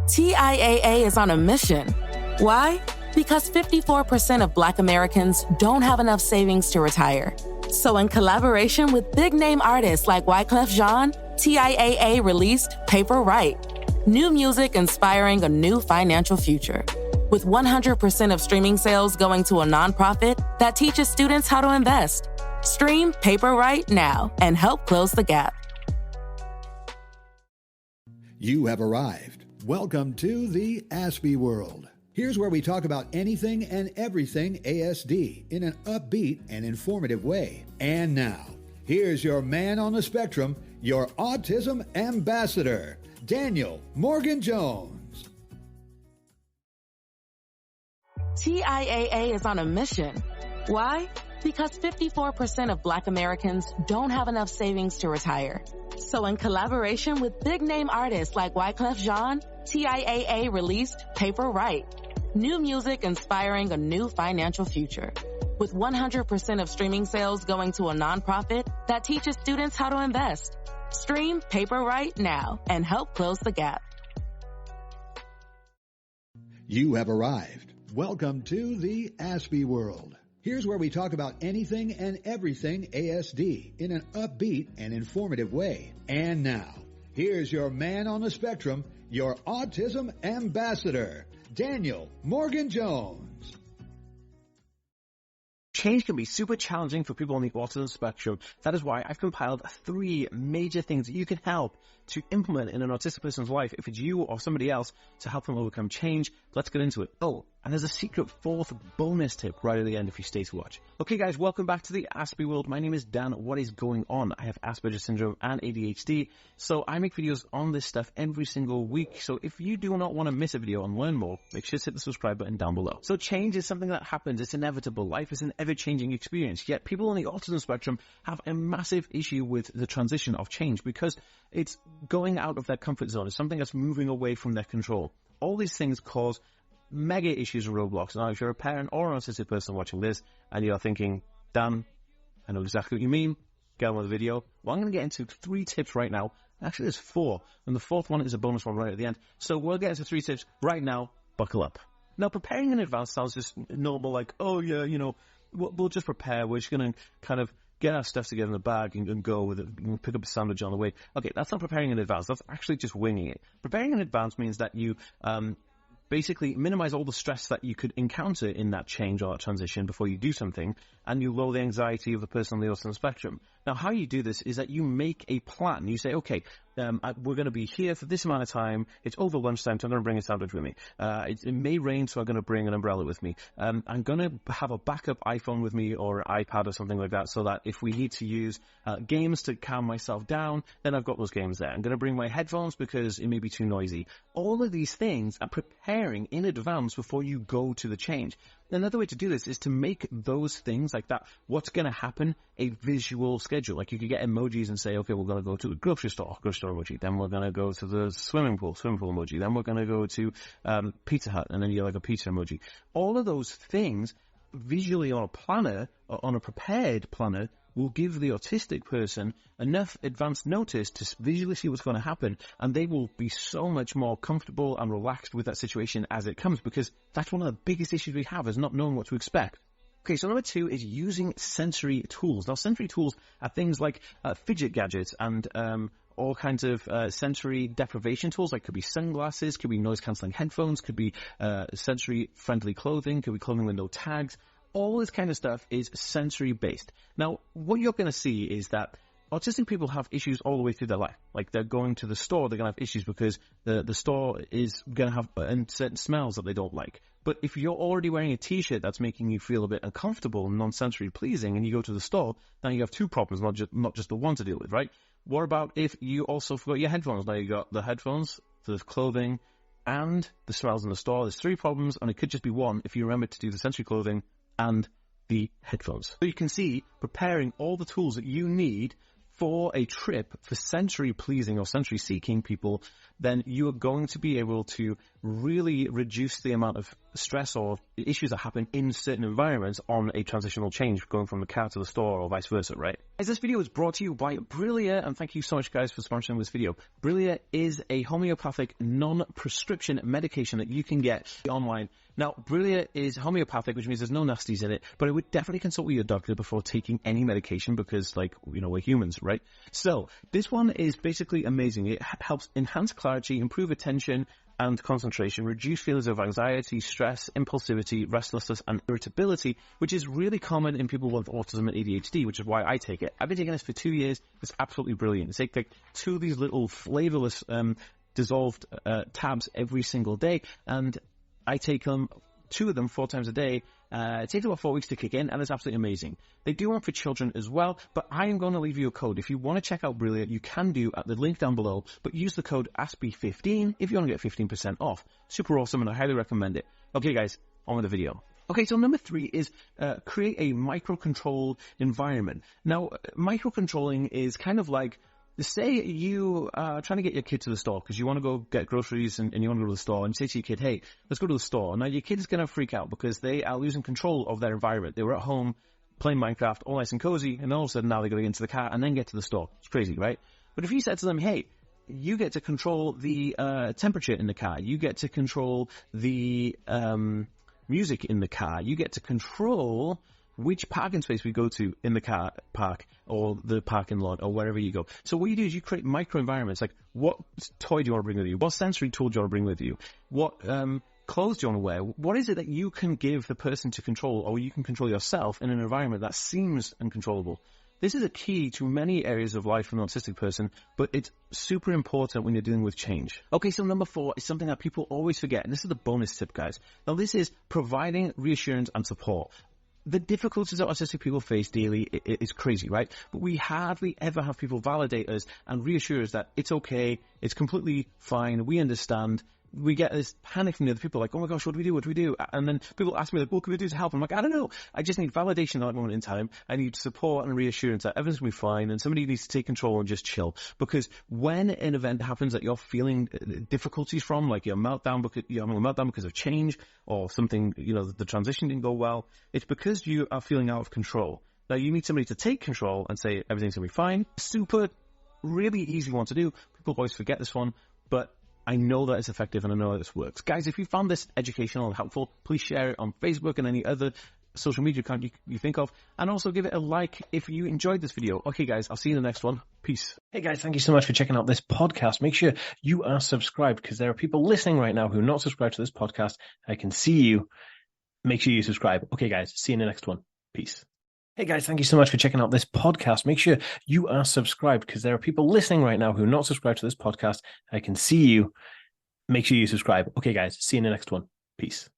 TIAA is on a mission. Why? Because 54% of Black Americans don't have enough savings to retire. So in collaboration with big-name artists like Wyclef Jean, TIAA released Paper Right, new music inspiring a new financial future. With 100% of streaming sales going to a nonprofit that teaches students how to invest. Stream Paper Right now and help close the gap. You have arrived. Welcome to the Aspie World. Here's where we talk about anything and everything ASD in an upbeat and informative way. And now, here's your man on the spectrum, your autism ambassador, Daniel Morgan Jones. TIAA is on a mission. Why? Because 54% of Black Americans don't have enough savings to retire. So in collaboration with big-name artists like Wyclef Jean, TIAA released Paper Right, new music inspiring a new financial future. With 100% of streaming sales going to a nonprofit that teaches students how to invest. Stream Paper Right now and help close the gap. You have arrived. Welcome to the Aspie World. Here's where we talk about anything and everything ASD in an upbeat and informative way. And now, here's your man on the spectrum, your autism ambassador, Daniel Morgan Jones. Change can be super challenging for people on the autism spectrum. That is why I've compiled 3 major things that you can help to implement in an autistic person's life, if it's you or somebody else, to help them overcome change. Let's get into it. Oh, and there's a secret 4th bonus tip right at the end if you stay to watch. Okay guys, welcome back to the Aspie World. My name is Dan. What is going on? I have Asperger's syndrome and ADHD, so I make videos on this stuff every single week. So if you do not want to miss a video and learn more, make sure to hit the subscribe button down below. So change is something that happens. It's inevitable. Life is an ever-changing experience. Yet people on the autism spectrum have a massive issue with the transition of change because it's going out of their comfort zone. It's something that's moving away from their control. All these things cause mega issues and roadblocks. Now, if you're a parent or an autistic person watching this and you're thinking, Dan, I know exactly what you mean, get on with the video. Well, I'm going to get into 3 tips right now. Actually, there's 4, and the 4th one is a bonus one right at the end. So we'll get into 3 tips right now. Buckle up. Now, preparing in advance sounds just normal, like, oh yeah, you know, we'll just prepare. We're just going to kind of get our stuff together in the bag and go with it, and pick up a sandwich on the way. Okay, that's not preparing in advance. That's actually just winging it. Preparing in advance means that you basically minimize all the stress that you could encounter in that change or that transition before you do something, and you lower the anxiety of the person on the autism spectrum. Now, how you do this is that you make a plan. You say, okay, we're going to be here for this amount of time. It's over lunchtime, so I'm going to bring a sandwich with me. It may rain, so I'm going to bring an umbrella with me. I'm going to have a backup iPhone with me or iPad or something like that, so that if we need to use games to calm myself down, then I've got those games there. I'm going to bring my headphones because it may be too noisy. All of these things are preparing in advance before you go to the change. Another way to do this is to make those things like that, what's going to happen, a visual schedule. Like you could get emojis and say, okay, we're going to go to the grocery store emoji. Then we're going to go to the swimming pool emoji. Then we're going to go to Pizza Hut, and then you have like a pizza emoji. All of those things visually on a planner, or on a prepared planner, will give the autistic person enough advance notice to visually see what's going to happen, and they will be so much more comfortable and relaxed with that situation as it comes, because that's one of the biggest issues we have, is not knowing what to expect. Okay, so number 2 is using sensory tools. Now, sensory tools are things like fidget gadgets and all kinds of sensory deprivation tools, like could be sunglasses, could be noise-cancelling headphones, could be sensory-friendly clothing, could be clothing with no tags. All this kind of stuff is sensory-based. Now, what you're going to see is that autistic people have issues all the way through their life. Like, they're going to the store, they're going to have issues because the store is going to have certain smells that they don't like. But if you're already wearing a t-shirt that's making you feel a bit uncomfortable and non-sensory pleasing, and you go to the store, now you have 2 problems, not just the one to deal with, right? What about if you also forgot your headphones? Now you got the headphones, the clothing, and the smells in the store. There's 3 problems, and it could just be 1 if you remember to do the sensory clothing and the headphones. So you can see, preparing all the tools that you need for a trip for sensory pleasing or sensory seeking people, then you are going to be able to really reduce the amount of stress or issues that happen in certain environments on a transitional change, going from the car to the store or vice versa, right? As this video is brought to you by Brillia, and thank you so much, guys, for sponsoring this video. Brillia is a homeopathic non-prescription medication that you can get online. Now, Brillia is homeopathic, which means there's no nasties in it, but I would definitely consult with your doctor before taking any medication because, like, you know, we're humans, right? So, this one is basically amazing. It helps enhance clarity, improve attention and concentration, reduce feelings of anxiety, stress, impulsivity, restlessness, and irritability, which is really common in people with autism and ADHD, which is why I take it. I've been taking this for 2 years. It's absolutely brilliant. It's like 2 of these little flavorless dissolved tabs every single day, and I take them, 2 of them 4 times a day. It takes about 4 weeks to kick in, and it's absolutely amazing. They do one for children as well, but I am going to leave you a code. If you want to check out Brillia, you can do at the link down below, but use the code ASPY15 if you want to get 15% off. Super awesome, and I highly recommend it. Okay, guys, on with the video. Okay, so number 3 is create a microcontrolled environment. Now, microcontrolling is kind of like, say you are trying to get your kid to the store because you want to go get groceries and you want to go to the store, and you say to your kid, hey, let's go to the store. Now, your kid is going to freak out because they are losing control of their environment. They were at home playing Minecraft, all nice and cozy, and all of a sudden now they're going to get into the car and then get to the store. It's crazy, right? But if you said to them, hey, you get to control the temperature in the car, you get to control the music in the car, you get to control which parking space we go to in the car park or the parking lot or wherever you go. So what you do is you create micro environments, like what toy do you want to bring with you? What sensory tool do you want to bring with you? What clothes do you want to wear? What is it that you can give the person to control, or you can control yourself in an environment that seems uncontrollable? This is a key to many areas of life for an autistic person, but it's super important when you're dealing with change. Okay, so number 4 is something that people always forget, and this is the bonus tip, guys. Now, this is providing reassurance and support. The difficulties that autistic people face daily is crazy, right? But we hardly ever have people validate us and reassure us that it's okay, it's completely fine, we understand. We get this panic from the other people, like, oh my gosh, what do we do? What do we do? And then people ask me, like, what can we do to help? I'm like, I don't know. I just need validation at that moment in time. I need support and reassurance that everything's going to be fine, and somebody needs to take control and just chill. Because when an event happens that you're feeling difficulties from, like you're having a meltdown because of change or something, you know, the transition didn't go well, it's because you are feeling out of control. Now, you need somebody to take control and say everything's going to be fine. Super, really easy one to do. People always forget this one, but I know that it's effective and I know that this works. Guys, if you found this educational and helpful, please share it on Facebook and any other social media account you think of. And also give it a like if you enjoyed this video. Okay, guys, I'll see you in the next one. Peace. Hey, guys, thank you so much for checking out this podcast. Make sure you are subscribed because there are people listening right now who are not subscribed to this podcast. I can see you. Make sure you subscribe. Okay, guys, see you in the next one. Peace. Hey guys, thank you so much for checking out this podcast. Make sure you are subscribed because there are people listening right now who are not subscribed to this podcast. I can see you. Make sure you subscribe. Okay guys, see you in the next one. Peace.